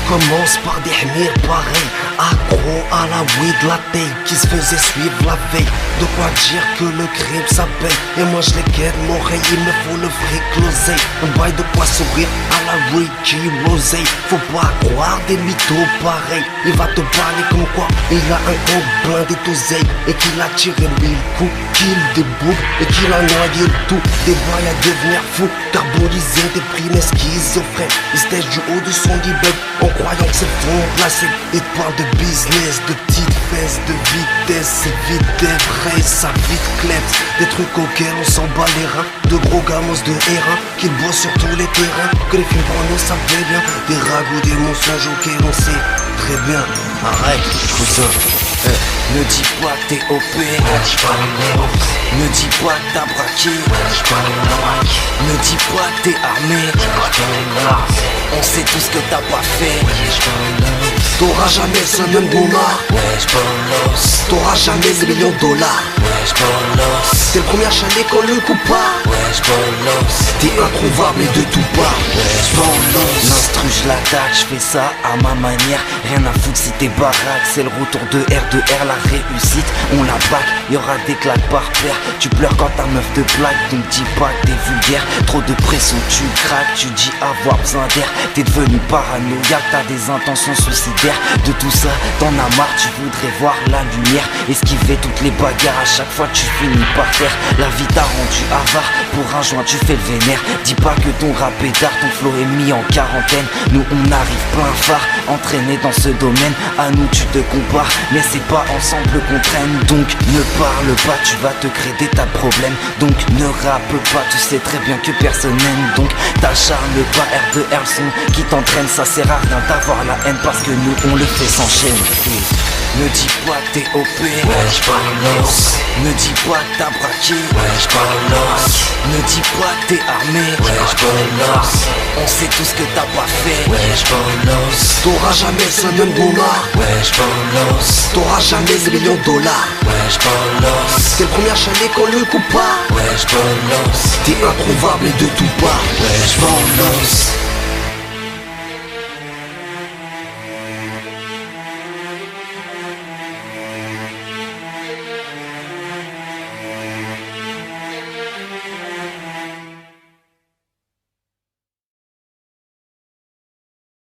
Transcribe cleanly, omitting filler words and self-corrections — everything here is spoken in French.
commence par des hmirs pareils, accro à la weed, la taille qui se faisait suivre la veille. De quoi dire que le crime s'appelle. Et moi je les guette, mon rey, il me faut le fric, l'oseille. Un bail de quoi sourire à la Ricky Rosé. Faut pas croire des mythos pareils. Il va te parler comme quoi il a un compte blindé d'oseille et qu'il a tiré 1000 coups, qu'il débouche et qu'il a noyé le tout. Des bails à devenir fou, carbonisé, déprimé, schizophrène. Il se tèche du haut de son immeuble en croyant que c'est bon placé. Il te parle de business, de petites fesses, de vitesse, c'est vite des vrais, ça vite kleps. Des trucs auxquels on s'en bat les reins. De gros gamos de hérin qui bossent sur tous les terrains. Que les films porno savaient bien. Des ragots, des mensonges auxquels on sait très bien. Arrête, cousin. Ne dis pas que t'es OP, ne dis pas que t'as braqué, ne dis pas que t'es armé, on sait tout ce que t'as pas fait. T'auras jamais ce même gommard, t'auras jamais des millions de dollars. T'es le premier chalet qu'on ne coupe pas. T'es introuvable et de tout part. L'instru je l'attaque, je fais ça à ma manière. Rien à foutre si t'es baraque. C'est le retour de R2R, la réussite on la back, y'aura des claques par paire. Tu pleures quand ta meuf te plaque, donc dis pas que t'es vulgaire. Trop de pression, tu craques, tu dis avoir besoin d'air. T'es devenu paranoïaque, t'as des intentions suicidaires. De tout ça, t'en as marre, tu voudrais voir la lumière. Esquiver toutes les bagarres, à chaque fois tu finis par terre. La vie t'a rendu avare, pour un joint tu fais le vénère. Dis pas que ton rap est d'art, ton flow est mis en quarantaine. Nous on arrive plein phare, entraîné dans ce domaine. À nous tu te compares, mais c'est pas ensemble qu'on traîne. Donc ne parle pas, tu vas te créer des tas de problèmes. Donc ne rappe pas, tu sais très bien que personne n'aime. Donc t'acharne pas, R2R le son qui t'entraîne. Ça sert à rien d'avoir la haine parce que nous on le fait sans chaîne. Ne dis pas que t'es OP, ne dis pas que t'as braqué, ne dis pas que t'es armé, on sait tout ce que t'as pas fait. T'auras jamais ce même gommard, t'auras jamais des millions de dollars. T'es le premier chalet qu'on ne coupe pas. T'es introuvable et de tout part.